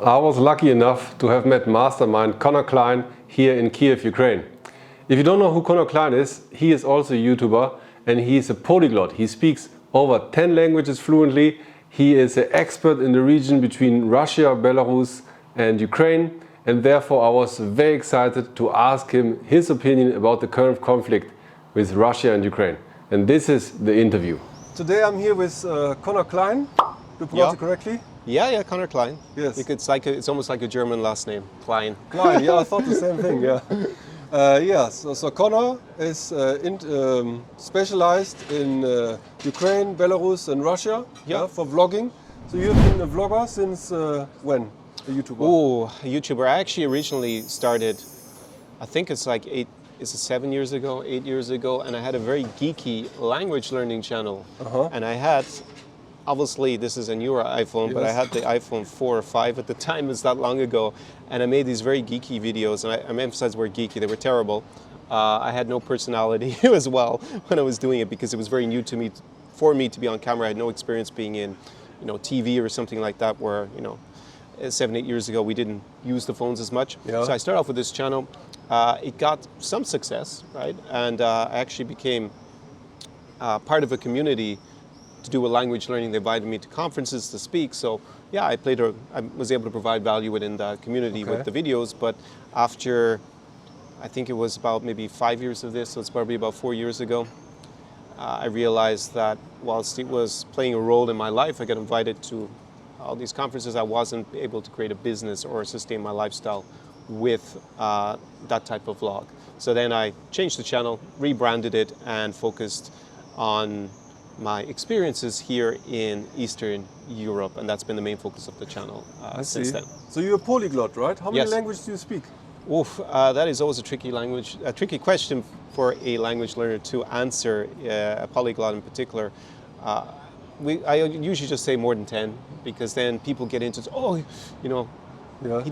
I was lucky enough to have met mastermind Conor Clyne here in Kiev, Ukraine. If you don't know who Conor Clyne is, he is also a YouTuber and he is a polyglot. He speaks over 10 languages fluently. He is an expert in the region between Russia, Belarus and Ukraine, and therefore I was very excited to ask him his opinion about the current conflict with Russia and Ukraine. And this is the interview. Today I'm here with Conor Clyne. Do you pronounce it correctly? Yeah, Conor Clyne. Yes. It's almost like a German last name, Clyne. Clyne, yeah, I thought the same thing, yeah. So Conor is specialized in Ukraine, Belarus and Russia for vlogging. So you've been a vlogger since when? A YouTuber? Oh, a YouTuber. I actually originally started, I think it's like 8 years ago, and I had a very geeky language learning channel. And I had, obviously this is a newer iPhone, but I had the iPhone 4 or 5 at the time. It's that long ago, and I made these very geeky videos, and I emphasize the word geeky. They were terrible. I had no personality as well when I was doing it because it was very new to me, for me to be on camera. I had no experience being in, TV or something like that, where 7, 8 years ago we didn't use the phones as much. So I started off with this channel. It got some success, right? And I actually became part of a community to do with language learning. They invited me to conferences to speak. So yeah, I was able to provide value within the community with the videos. But after, I think it was about maybe 5 years of this, so it's probably about 4 years ago, I realized that whilst it was playing a role in my life, I got invited to all these conferences, I wasn't able to create a business or sustain my lifestyle with that type of vlog. So then I changed the channel, rebranded it, and focused on my experiences here in Eastern Europe, and that's been the main focus of the channel since then. So you're a polyglot, right? How many languages do you speak? Oof, that is always a tricky question for a language learner to answer, a polyglot in particular. I usually just say more than 10, because then people get into,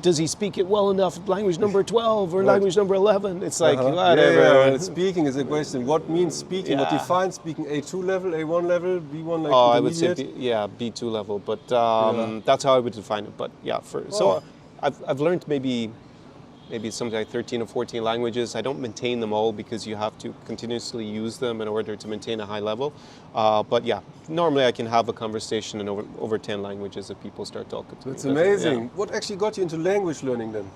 does he speak it well enough? Language number 12 or language number 11? It's like, whatever. Yeah. Speaking is a question. What means speaking? What defines speaking? A2 level, A1 level, B1 like I would say B2 level, but that's how I would define it. But yeah, so I've learned maybe something like 13 or 14 languages. I don't maintain them all because you have to continuously use them in order to maintain a high level. But yeah, normally I can have a conversation in over 10 languages if people start talking to me. That's amazing. Yeah. What actually got you into language learning then?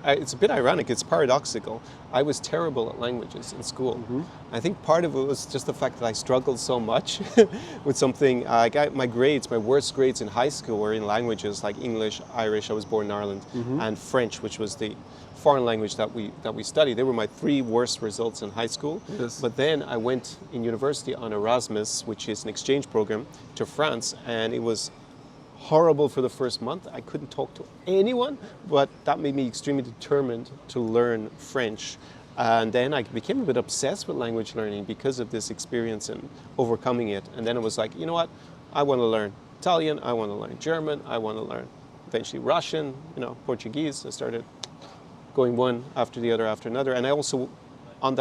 It's a bit ironic, it's paradoxical. I was terrible at languages in school. I think part of it was just the fact that I struggled so much with something. I got my worst grades in high school were in languages like English, Irish, I was born in Ireland, and French, which was the foreign language that we studied. They were my 3 worst results in high school. But then I went in university on Erasmus, which is an exchange program, to France, and it was horrible for the first month. I couldn't talk to anyone, but that made me extremely determined to learn French. And then I became a bit obsessed with language learning because of this experience and overcoming it. And then it was like, you know what? I want to learn Italian, I want to learn German, I want to learn eventually Russian, Portuguese. I started going one after the other after another. And I also, during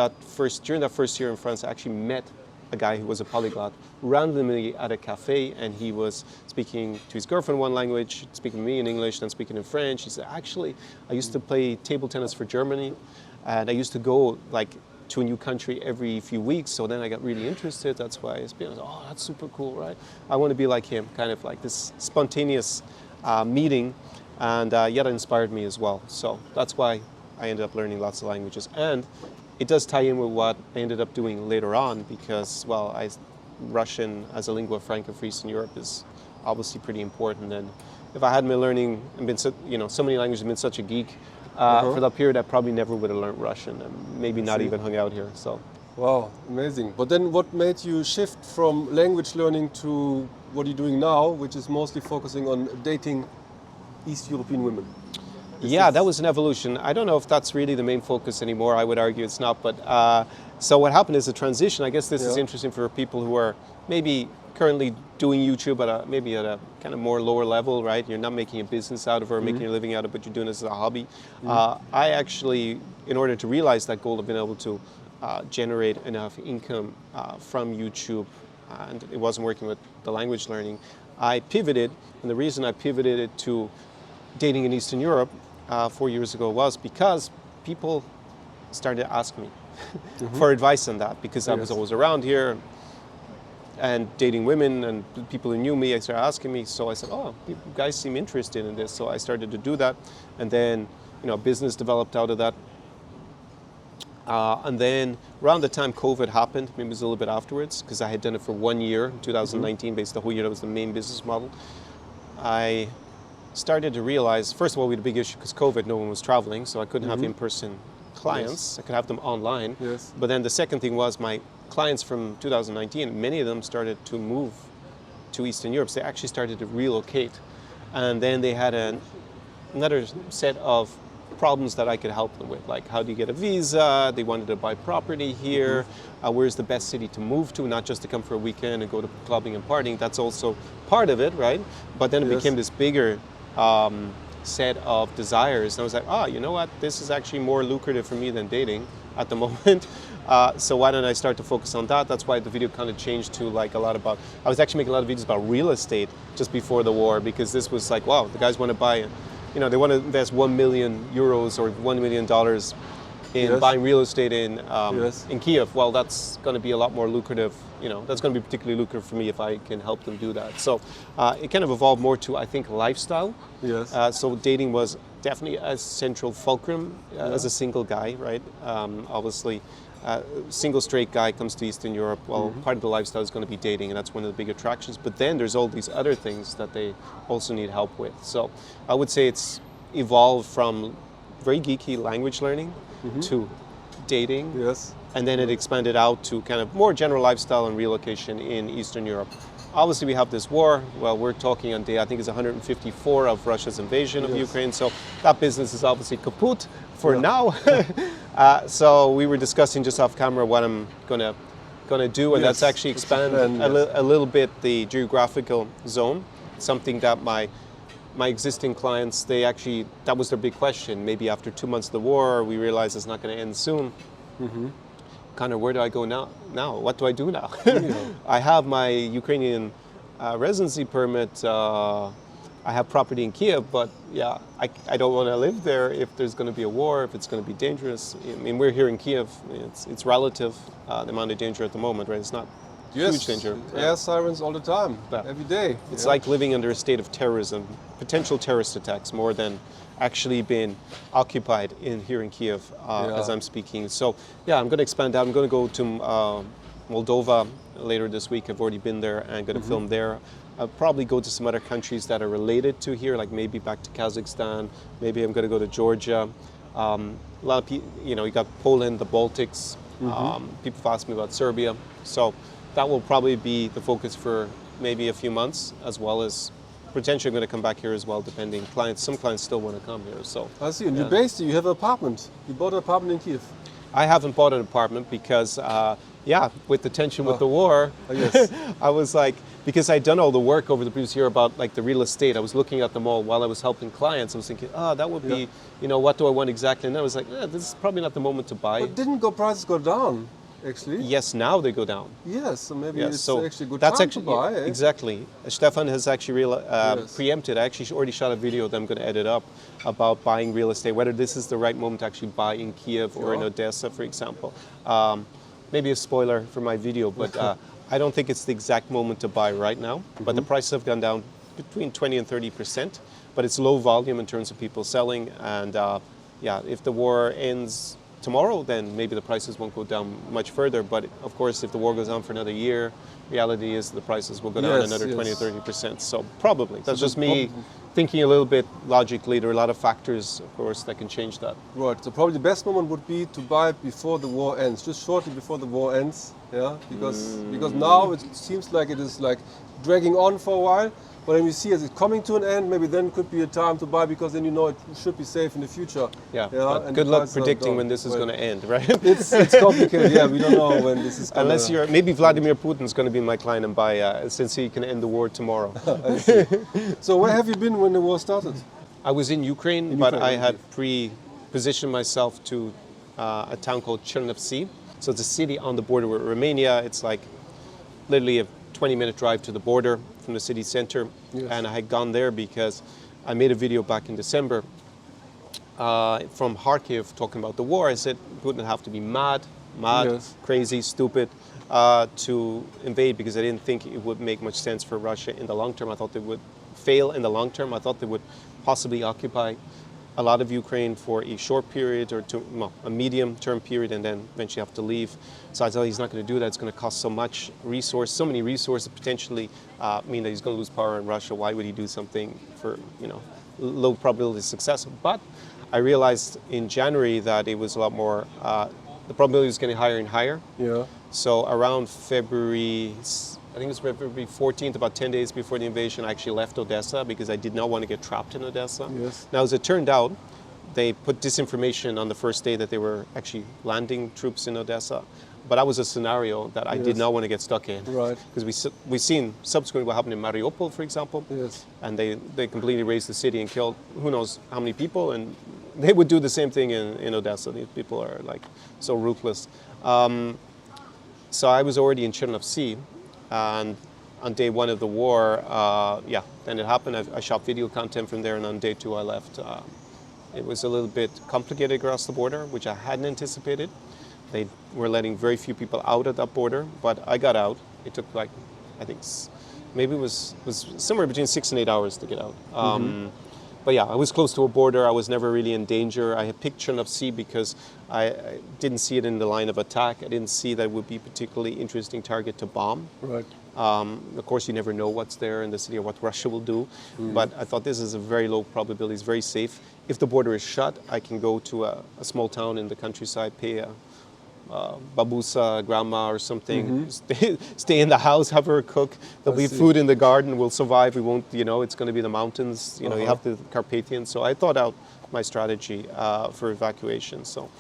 that first year in France, I actually met a guy who was a polyglot randomly at a cafe, and he was speaking to his girlfriend one language, speaking to me in English, then speaking in French. He said, actually, I used to play table tennis for Germany, and I used to go to a new country every few weeks, so then I got really interested. That's why I was that's super cool, right? I want to be like him, kind of like this spontaneous meeting, and yet it inspired me as well. So that's why I ended up learning lots of languages. And it does tie in with what I ended up doing later on because, Russian as a lingua franca for Eastern Europe is obviously pretty important. And if I hadn't been learning and been so many languages and been such a geek for that period, I probably never would have learned Russian and maybe not even hung out here. So. Wow, amazing. But then what made you shift from language learning to what you're doing now, which is mostly focusing on dating East European women? That was an evolution. I don't know if that's really the main focus anymore. I would argue it's not. But so what happened is a transition. I guess this is interesting for people who are maybe currently doing YouTube at maybe at a kind of more lower level, right? You're not making a business out of it or making a living out of it, but you're doing this as a hobby. I actually, in order to realize that goal, have been able to generate enough income from YouTube, and it wasn't working with the language learning. I pivoted, and the reason I pivoted it to dating in Eastern Europe 4 years ago was because people started to ask me for advice on that, because I was always around here and dating women, and people who knew me, I started asking me. So I said, oh, you guys seem interested in this. So I started to do that. And then, business developed out of that. And then around the time COVID happened, maybe it was a little bit afterwards, because I had done it for 1 year, 2019, basically the whole year, that was the main business model. I started to realize, first of all, we had a big issue because COVID, no one was traveling, so I couldn't have in-person clients. I could have them online. But then the second thing was my clients from 2019, many of them started to move to Eastern Europe. So they actually started to relocate. And then they had another set of problems that I could help them with, like how do you get a visa? They wanted to buy property here. Where's the best city to move to, not just to come for a weekend and go to clubbing and partying. That's also part of it, right? But then it became this bigger set of desires. And I was like, you know what? This is actually more lucrative for me than dating at the moment. So why don't I start to focus on that? That's why the video kind of changed to like a lot about, I was actually making a lot of videos about real estate just before the war, because this was like, wow, the guys want to buy, they want to invest 1 million euros or $1 million in buying real estate in Kiev. Well, that's going to be a lot more lucrative. That's going to be particularly lucrative for me if I can help them do that. So it kind of evolved more to, I think, lifestyle. So dating was definitely a central fulcrum as a single guy, right? Obviously, single straight guy comes to Eastern Europe. Well, part of the lifestyle is going to be dating, and that's one of the big attractions. But then there's all these other things that they also need help with. So I would say it's evolved from very geeky language learning to dating. And then it expanded out to kind of more general lifestyle and relocation in Eastern Europe. Obviously, we have this war. Well, we're talking on day, I think it's 154 of Russia's invasion of Ukraine. So that business is obviously kaput for now. So we were discussing just off camera what I'm gonna do, and that's actually expand a little bit the geographical zone. Something that my existing clients, that was their big question. Maybe after 2 months of the war, we realize it's not going to end soon. Conor, where do I go now? What do I do now? I have my Ukrainian residency permit. I have property in Kiev, but I don't want to live there if there's going to be a war, if it's going to be dangerous. I mean, we're here in Kiev. It's relative, the amount of danger at the moment, right? It's not huge danger. Air sirens all the time, every day. It's like living under a state of terrorism, potential terrorist attacks, more than actually being occupied here in Kiev as I'm speaking. So I'm going to expand out. I'm going to go to Moldova later this week. I've already been there and going to film there. I'll probably go to some other countries that are related to here, like maybe back to Kazakhstan. Maybe I'm going to go to Georgia. A lot of people, you got Poland, the Baltics. People have asked me about Serbia. So that will probably be the focus for maybe a few months, as well as potentially I'm going to come back here as well, depending. Some clients still want to come here. So I see. And you have an apartment. You bought an apartment in Kiev. I haven't bought an apartment because, with the tension with the war, I was like, because I'd done all the work over the previous year about like the real estate. I was looking at them all while I was helping clients. I was thinking, that would be, what do I want exactly? And I was like, this is probably not the moment to buy. But didn't prices go down? Actually? Yes, now they go down. Yes, so maybe it's actually a good time to buy. Exactly. Stefan has actually preempted. I actually already shot a video that I'm going to edit up about buying real estate, whether this is the right moment to actually buy in Kiev or in Odessa, for example. Maybe a spoiler for my video, but I don't think it's the exact moment to buy right now. But the prices have gone down between 20 and 30%, but it's low volume in terms of people selling. And if the war ends tomorrow, then maybe the prices won't go down much further. But of course, if the war goes on for another year, reality is the prices will go down another 20 or 30%. So probably. That's just me thinking a little bit logically. There are a lot of factors, of course, that can change that. Right. So probably the best moment would be to buy before the war ends, just shortly before the war ends. Yeah. Because now it seems like it is like dragging on for a while. But when you see it coming to an end, maybe then could be a time to buy, because then it should be safe in the future. But good luck predicting when this is going to end, right? It's complicated. We don't know when this is going to end. Maybe Vladimir Putin's going to be my client and buy, since he can end the war tomorrow. I see. So where have you been when the war started? I was in Ukraine, but I had pre-positioned myself to a town called Chernivtsi. So it's a city on the border with Romania. It's like literally a 20-minute drive to the border from the city center. Yes. And I had gone there because I made a video back in December from Kharkiv talking about the war. I said it wouldn't have to be mad, Yes. crazy, stupid to invade, because I didn't think it would make much sense for Russia in the long term. I thought they would fail in the long term. I thought they would possibly occupy a lot of Ukraine for a short period or a medium-term period, and then eventually have to leave. So I thought he's not going to do that. It's going to cost so much resource, so many resources, potentially mean that he's going to lose power in Russia. Why would he do something for low probability of success? But I realized in January that it was a lot more. The probability was getting higher and higher. Yeah. So around February, I think it was February 14th, about 10 days before the invasion, I actually left Odessa because I did not want to get trapped in Odessa. Yes. Now, as it turned out, they put disinformation on the first day that they were actually landing troops in Odessa. But that was a scenario that I did not want to get stuck in. Right. Because we've seen subsequently what happened in Mariupol, for example. Yes. And they completely razed the city and killed who knows how many people. And they would do the same thing in Odessa. These people are like so ruthless. So I was already in Chernovtsi. And on day one of the war, then it happened. I shot video content from there, and on day two I left. It was a little bit complicated across the border, which I hadn't anticipated. They were letting very few people out at that border, but I got out. It took I think maybe it was somewhere between 6 and 8 hours to get out. But yeah, I was close to a border. I was never really in danger. I had picked Chernovtsi because I didn't see it in the line of attack. I didn't see that it would be a particularly interesting target to bomb. Right. Of course, you never know what's there in the city or what Russia will do. But I thought this is a very low probability. It's very safe. If the border is shut, I can go to a small town in the countryside, pay a babusa, grandma or something, stay in the house, have her cook. There'll be food in the garden, we'll survive. We won't, it's going to be the mountains. You have the Carpathians. So I thought out my strategy for evacuation. So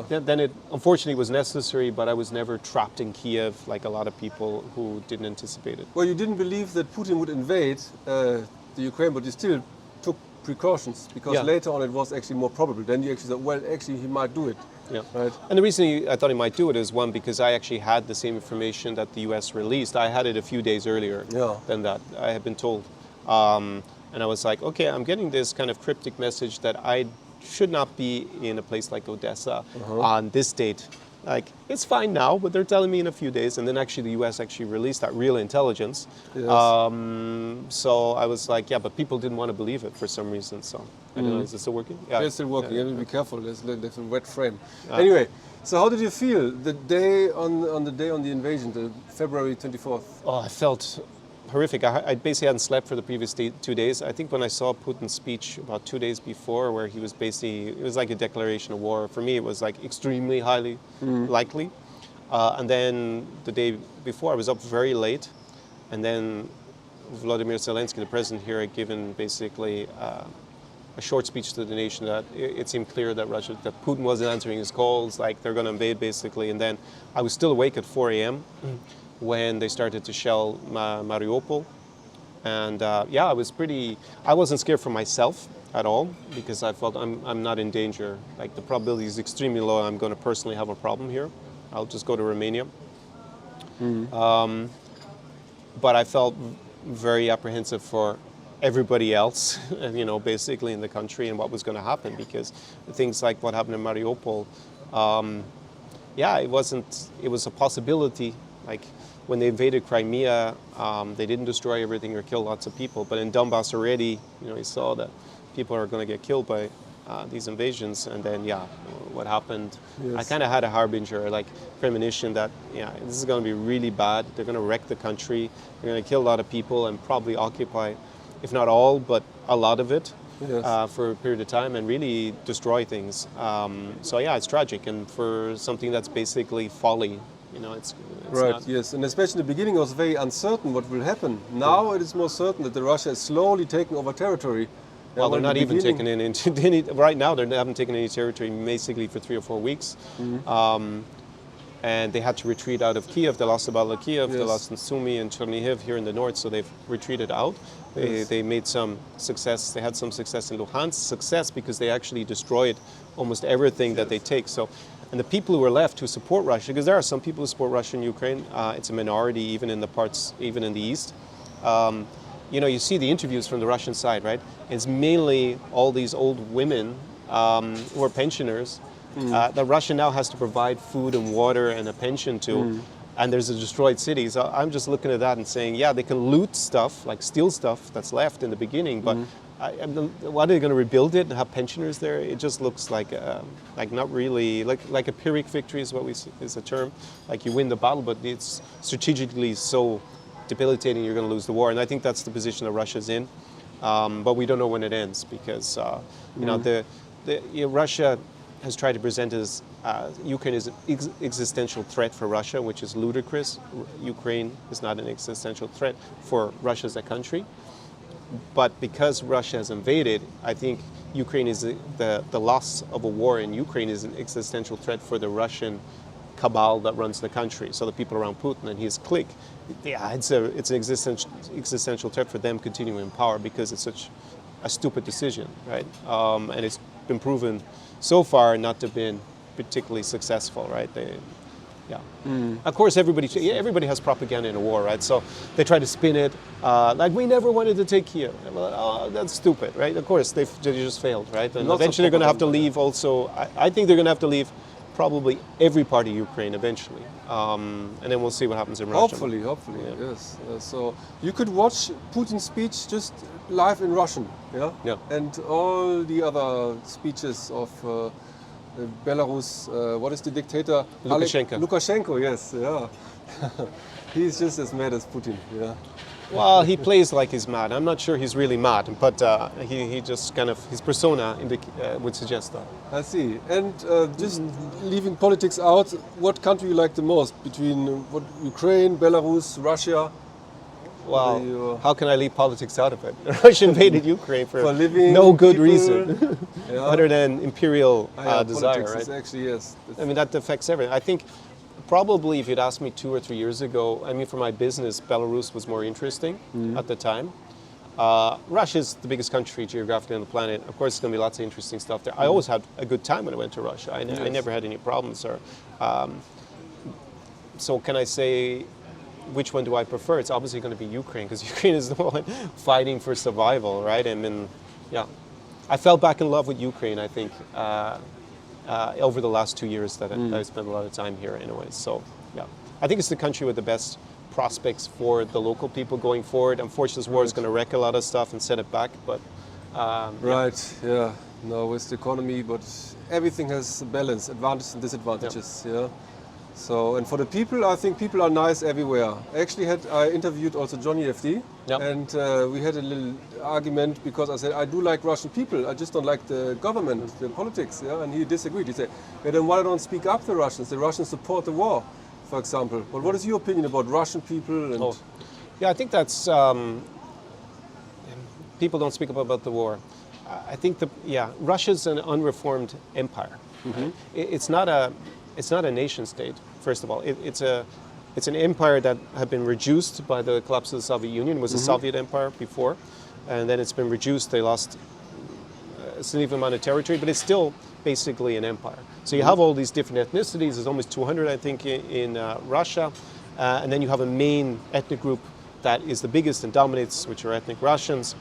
then it unfortunately was necessary, but I was never trapped in Kiev like a lot of people who didn't anticipate it. Well, you didn't believe that Putin would invade the Ukraine, but you still took precautions because later on it was actually more probable. Then you actually thought, well, actually he might do it. Yeah. Right. And the reason I thought he might do it is, one, because I actually had the same information that the US released. I had it a few days earlier than that. I had been told. And I was like, okay, I'm getting this kind of cryptic message that I should not be in a place like Odessa on this date. Like, it's fine now, but they're telling me in a few days. And then actually the US actually released that real intelligence. Yes. So I was like, yeah, but people didn't want to believe it for some reason. So I don't know, is it still working? Yeah, it's still working. You have to be careful. There's a wet frame. Anyway, so how did you feel the day on the invasion, the February 24th? Oh, I felt horrific. I basically hadn't slept for the previous 2 days. I think when I saw Putin's speech about 2 days before, where he was basically, it was like a declaration of war. For me, it was like extremely highly likely. And then the day before, I was up very late. And then Vladimir Zelensky, the president here, had given basically a short speech to the nation that it seemed clear that Putin wasn't answering his calls, like they're going to invade basically. And then I was still awake at 4 a.m. when they started to shell Mariupol. And I wasn't scared for myself at all because I felt I'm not in danger. Like the probability is extremely low I'm going to personally have a problem here. I'll just go to Romania. But I felt very apprehensive for everybody else, basically in the country and what was going to happen, because things like what happened in Mariupol, it was a possibility. Like when they invaded Crimea, they didn't destroy everything or kill lots of people, but in Donbass already, you saw that people are going to get killed by these invasions. And then, what happened, I kind of had a harbinger, like premonition that, this is going to be really bad. They're going to wreck the country. They're going to kill a lot of people and probably occupy, if not all, but a lot of it for a period of time and really destroy things. It's tragic. And for something that's basically folly, it's right, not. yes. And especially in the beginning, it was very uncertain what will happen. Now it is more certain that Russia is slowly taking over territory. Well, they're not even taking it into, right now they haven't taken any territory basically for 3 or 4 weeks. And they had to retreat out of Kiev. They lost the Battle of Kiev, they lost in Sumy and Chernihiv here in the north, so they've retreated out. They made some success, they had some success in Luhansk, success because they actually destroyed almost everything that they take. So, and the people who are left who support Russia, because there are some people who support Russia in Ukraine, it's a minority even in the east. You know, you see the interviews from the Russian side, right? It's mainly all these old women who are pensioners that Russia now has to provide food and water and a pension to. And there's a destroyed city. So I'm just looking at that and saying, yeah, they can loot stuff, like steal stuff that's left in the beginning, but why are they going to rebuild it and have pensioners there? It just looks like not really, like a Pyrrhic victory is what is a term. Like you win the battle, but it's strategically so debilitating you're going to lose the war. And I think that's the position that Russia's in. But we don't know when it ends because you know Russia has tried to present as Ukraine is an existential threat for Russia, which is ludicrous. Ukraine is not an existential threat for Russia as a country. But because Russia has invaded, I think Ukraine is the loss of a war in Ukraine is an existential threat for the Russian cabal that runs the country. So the people around Putin and his clique, yeah, it's an existential threat for them continuing in power because it's such a stupid decision, right? And it's been proven so far not to have been particularly successful, right? Of course, everybody has propaganda in a war, right? So they try to spin it like we never wanted to take Kiev. Well, oh, that's stupid, right? Of course, they just failed, right? And eventually they're going to have to leave also. I think they're going to have to leave probably every part of Ukraine eventually. And then we'll see what happens in Russia. Hopefully, yes. So you could watch Putin's speech just live in Russian, yeah? And all the other speeches of Belarus, what is the dictator? Lukashenko, yes, yeah. He's just as mad as Putin, yeah. Well, he plays like he's mad. I'm not sure he's really mad, but he just kind of, his persona would suggest that. I see. And just leaving politics out, what country you like the most between Ukraine, Belarus, Russia? Well, how can I leave politics out of it? Russia invaded Ukraine for living no good people, reason, other than imperial desire, right? Is actually, yes. I mean, that affects everything. I think probably if you'd asked me 2 or 3 years ago, I mean, for my business, Belarus was more interesting at the time. Russia is the biggest country geographically on the planet. Of course, there's going to be lots of interesting stuff there. I always had a good time when I went to Russia. I never had any problems there. So can I say which one do I prefer? It's obviously going to be Ukraine because Ukraine is the one fighting for survival, right? I mean, yeah. I fell back in love with Ukraine, I think, over the last 2 years that I spent a lot of time here anyways. So, yeah. I think it's the country with the best prospects for the local people going forward. Unfortunately, this war is going to wreck a lot of stuff and set it back, but... yeah. No, with the economy, but everything has a balance, advantages and disadvantages, yeah. So, and for the people, I think people are nice everywhere. I interviewed also Johnny FD, and we had a little argument because I said, I do like Russian people, I just don't like the government, the politics, yeah, and he disagreed. He said, yeah, then why don't speak up the Russians? The Russians support the war, for example. But what is your opinion about Russian people? And Yeah, I think that's, people don't speak up about the war. I think Russia's an unreformed empire. Right? It's not a nation state. First of all, it's an empire that had been reduced by the collapse of the Soviet Union. It was a Soviet empire before, and then it's been reduced. They lost a significant amount of territory, but it's still basically an empire. So you have all these different ethnicities. There's almost 200, I think, in Russia, and then you have a main ethnic group that is the biggest and dominates, which are ethnic Russians.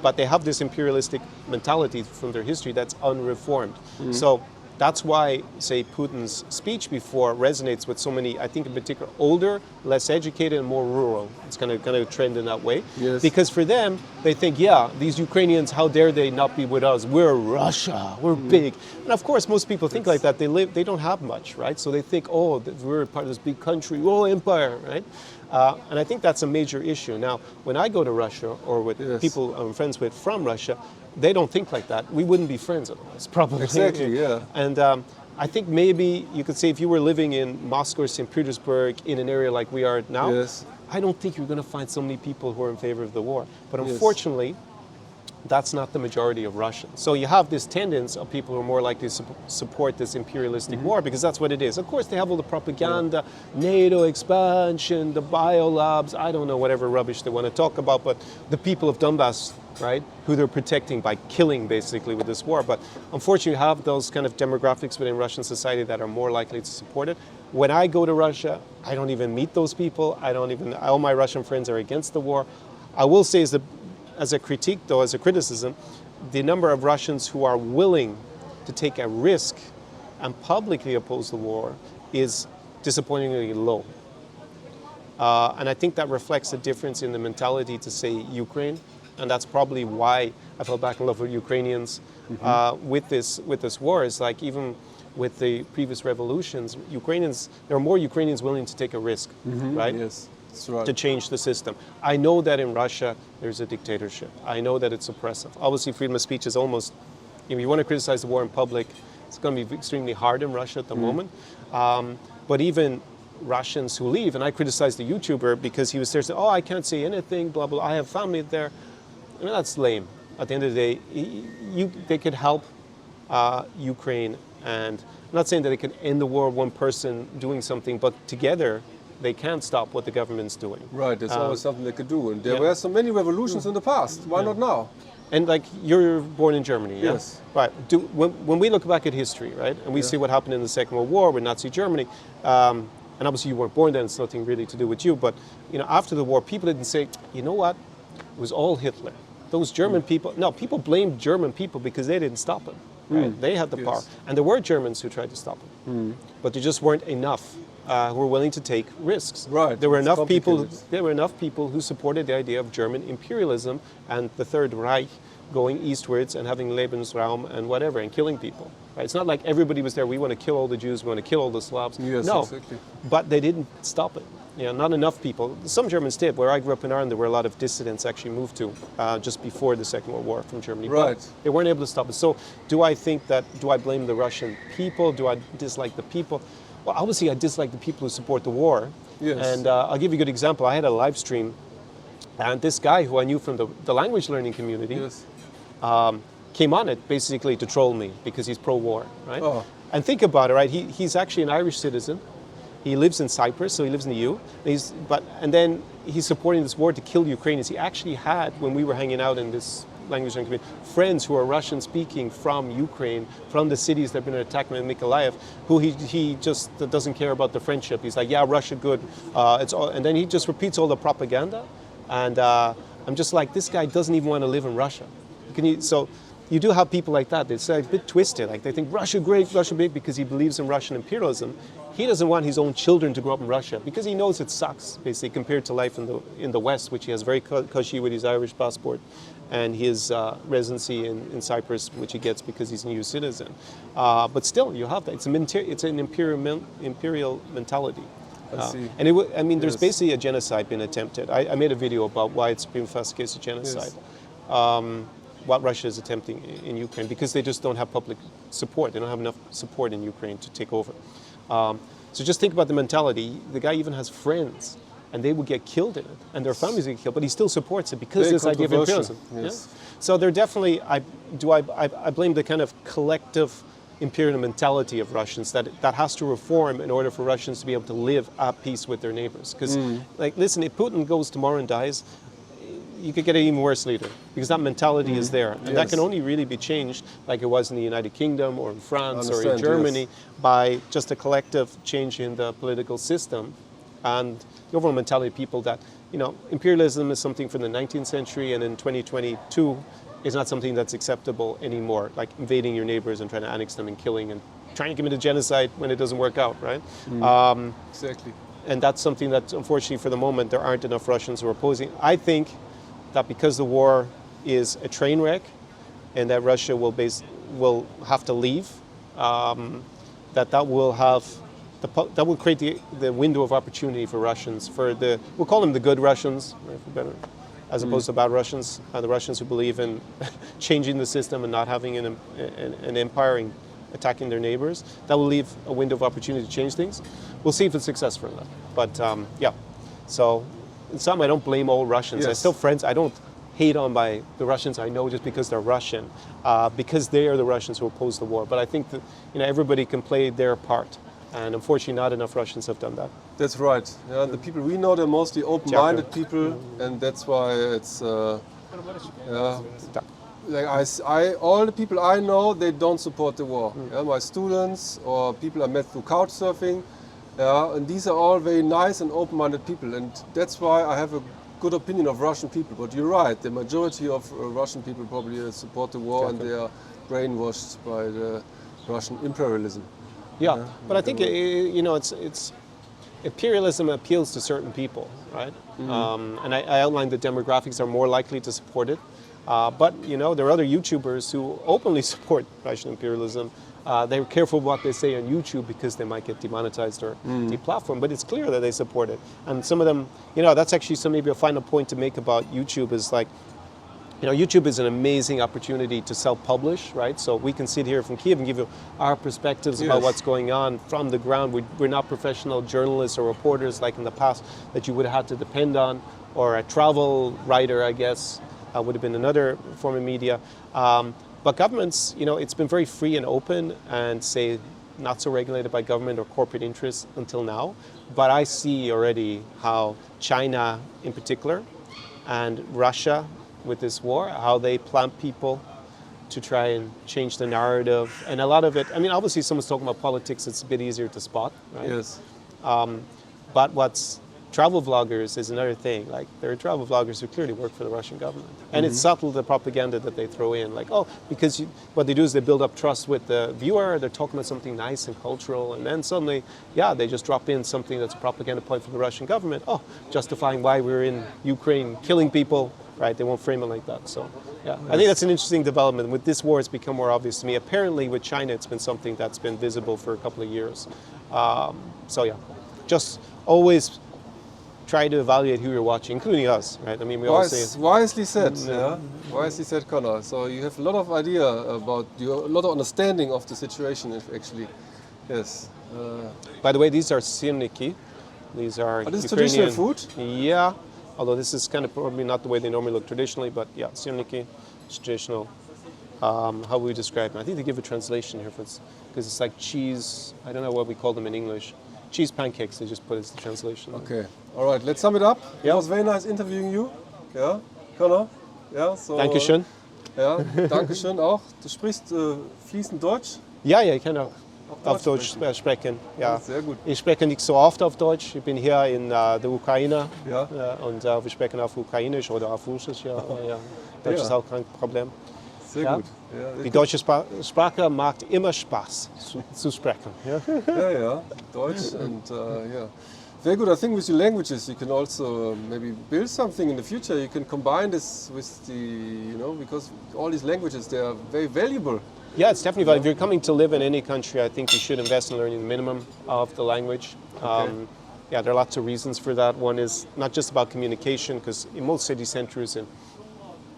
But they have this imperialistic mentality from their history that's unreformed. So that's why, say, Putin's speech before resonates with so many, I think in particular, older, less educated, and more rural. It's kind of trend in that way. Yes. Because for them, they think, yeah, these Ukrainians, how dare they not be with us? We're Russia, we're big. And of course, most people think like that. They don't have much, right? So they think, oh, we're part of this big country, empire, right? And I think that's a major issue. Now, when I go to Russia or with people I'm friends with from Russia, they don't think like that. We wouldn't be friends otherwise, probably. Exactly, yeah. And I think maybe you could say if you were living in Moscow or St. Petersburg in an area like we are now, I don't think you're going to find so many people who are in favor of the war. But unfortunately, that's not the majority of Russians. So you have this tendency of people who are more likely to support this imperialistic war because that's what it is. Of course, they have all the propaganda, NATO expansion, the biolabs, I don't know, whatever rubbish they want to talk about, but the people of Donbass, right, who they're protecting by killing basically with this war. But unfortunately, you have those kind of demographics within Russian society that are more likely to support it. When I go to Russia, I don't even meet those people. All my Russian friends are against the war. I will say as a critique, though, as a criticism, the number of Russians who are willing to take a risk and publicly oppose the war is disappointingly low. And I think that reflects a difference in the mentality to, say, Ukraine. And that's probably why I fell back in love with Ukrainians with this war. It's like even with the previous revolutions, there are more Ukrainians willing to take a risk, right? Yes, that's right. To change the system. I know that in Russia there's a dictatorship. I know that it's oppressive. Obviously, freedom of speech is almost, if you want to criticize the war in public, it's going to be extremely hard in Russia at the moment. But even Russians who leave, and I criticized the YouTuber because he was there saying, oh, I can't say anything, blah, blah, I have family there. I mean, that's lame. At the end of the day, they could help Ukraine, and I'm not saying that they could end the war, one person doing something, but together they can't stop what the government's doing. Right, there's always something they could do. And there were so many revolutions in the past. Why not now? And like, you're born in Germany, yeah? Yes. Right. When we look back at history, right, and we see what happened in the Second World War with Nazi Germany, and obviously you weren't born then, it's nothing really to do with you, but after the war, people didn't say, you know what, it was all Hitler. Those German people, no, people blamed German people because they didn't stop him. Right? They had the power. And there were Germans who tried to stop him. But there just weren't enough who were willing to take risks. Right. There were enough people who supported the idea of German imperialism and the Third Reich going eastwards and having Lebensraum and whatever, and killing people. Right? It's not like everybody was there, we want to kill all the Jews, we want to kill all the Slavs. Yes, no, exactly. But they didn't stop it. Not enough people. Some Germans did. Where I grew up in Ireland, there were a lot of dissidents actually moved to just before the Second World War from Germany. Right. But they weren't able to stop it. So do I blame the Russian people? Do I dislike the people? Well, obviously I dislike the people who support the war. Yes. And I'll give you a good example. I had a live stream, and this guy who I knew from the language learning community came on it basically to troll me because he's pro-war, right? Oh. And think about it, right? He's actually an Irish citizen. He lives in Cyprus, so he lives in the EU. And then he's supporting this war to kill Ukrainians. He actually had, when we were hanging out in this language learning community, friends who are Russian-speaking from Ukraine, from the cities that have been attacked in Mykolaiv, who he just doesn't care about the friendship. He's like, yeah, Russia, good. And then he just repeats all the propaganda. And I'm just like, this guy doesn't even want to live in Russia. So you do have people like that. It's a bit twisted. Like they think Russia great, Russia big, because he believes in Russian imperialism. He doesn't want his own children to grow up in Russia because he knows it sucks, basically, compared to life in the West, which he has very cushy with his Irish passport and his residency in Cyprus, which he gets because he's an EU citizen. But still, you have that. It's an imperial mentality. And there's basically a genocide being attempted. I made a video about why it's been classified as a genocide. What Russia is attempting in Ukraine, because they just don't have public support. They don't have enough support in Ukraine to take over. So just think about the mentality. The guy even has friends, and they would get killed in it, and their families would get killed, but he still supports it because this idea of imperialism. Yes. Yeah? So they're definitely, I blame the kind of collective imperial mentality of Russians that has to reform in order for Russians to be able to live at peace with their neighbors. Because, listen, if Putin goes tomorrow and dies, you could get an even worse leader because that mentality is there. And that can only really be changed like it was in the United Kingdom or in France or in Germany by just a collective change in the political system and the overall mentality of people that, imperialism is something from the 19th century and in 2022 is not something that's acceptable anymore, like invading your neighbors and trying to annex them and killing and trying to commit a genocide when it doesn't work out, right? Exactly. And that's something that, unfortunately, for the moment, there aren't enough Russians who are opposing. I think that because the war is a train wreck and that Russia will have to leave, that will create the window of opportunity for Russians, we'll call them the good Russians, as opposed to bad Russians, the Russians who believe in changing the system and not having an empire and attacking their neighbors. That will leave a window of opportunity to change things. We'll see if it's successful in that. But so in some, I don't blame all Russians. Yes. I'm still friends. I don't hate on the Russians I know just because they're Russian, because they are the Russians who oppose the war. But I think that everybody can play their part, and unfortunately, not enough Russians have done that. That's right. Yeah, the people we know, they're mostly open-minded people, and that's why it's like all the people I know, they don't support the war. Yeah, my students or people I met through couch surfing. Yeah, and these are all very nice and open-minded people, and that's why I have a good opinion of Russian people, but you're right. The majority of Russian people probably support the war, and they are brainwashed by the Russian imperialism. Yeah, but I think it's imperialism appeals to certain people, right? And I outlined the demographics are more likely to support it. But there are other YouTubers who openly support Russian imperialism. They're careful what they say on YouTube because they might get demonetized or deplatformed. But it's clear that they support it. And some of them, that's actually maybe a final point to make about YouTube is like, YouTube is an amazing opportunity to self-publish, right? So we can sit here from Kiev and give you our perspectives about what's going on from the ground. We're not professional journalists or reporters like in the past that you would have had to depend on, or a travel writer, I guess, would have been another form of media. But governments, it's been very free and open and say not so regulated by government or corporate interests until now. But I see already how China in particular and Russia with this war, how they plant people to try and change the narrative. And a lot of it, obviously someone's talking about politics, it's a bit easier to spot, right? Yes. But what's travel vloggers is another thing. Like, there are travel vloggers who clearly work for the Russian government. And it's subtle, the propaganda that they throw in. Like, because what they do is they build up trust with the viewer, they're talking about something nice and cultural, and then suddenly, they just drop in something that's a propaganda point for the Russian government. Justifying why we're in Ukraine, killing people, right? They won't frame it like that. So, I think that's an interesting development. With this war, it's become more obvious to me. Apparently, with China, it's been something that's been visible for a couple of years. Just always try to evaluate who you're watching, including us, right? We all say... Wisely said, Wisely said, Conor. So you have a lot of idea about, a lot of understanding of the situation, actually. Yes. By the way, these are sirniki. These are this Ukrainian traditional food? Yeah. Although this is kind of probably not the way they normally look traditionally, but sirniki, it's traditional. How we describe them? I think they give a translation here, because it's like cheese. I don't know what we call them in English. Cheese pancakes, they just put as the translation. Okay. All right, let's sum it up. It was very nice interviewing you. Yeah, Conor. Yeah, so, Dankeschön. Ja, Dankeschön auch. Du sprichst fließend Deutsch? Ja, ich kann auch auf Deutsch sprechen. Ja. Sehr gut. Ich spreche nicht so oft auf Deutsch. Ich bin hier in der Ukraine und wir sprechen auf Ukrainisch oder auf Russisch. Deutsch ist auch kein Problem. Sehr gut. Die deutsche Sprache macht immer Spaß zu sprechen. Deutsch and very good. I think with your languages you can also maybe build something in the future. You can combine this with the, because all these languages, they are very valuable. Yeah, it's definitely valuable. If you're coming to live in any country, I think you should invest in learning the minimum of the language. Okay. There are lots of reasons for that. One is not just about communication, because in most city centers and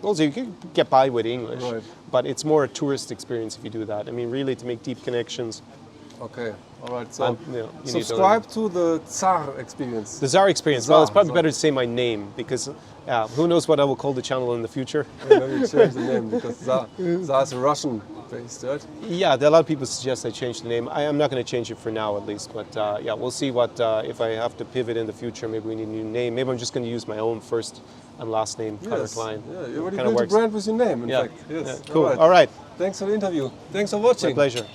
also you can get by with English, but it's more a tourist experience if you do that. Really to make deep connections. Okay, all right. So subscribe to the Tsar experience. The Tsar experience. Well, it's probably better to say my name, because who knows what I will call the channel in the future. Maybe you change the name, because Tsar is a Russian based, right? Yeah, there are a lot of people suggest I change the name. I'm not going to change it for now, at least. But we'll see what if I have to pivot in the future. Maybe we need a new name. Maybe I'm just going to use my own first and last name, Conor Clyne. Yeah, you already built a brand with your name, in fact. Yes. Cool. All right. Thanks for the interview. Thanks for watching. My pleasure.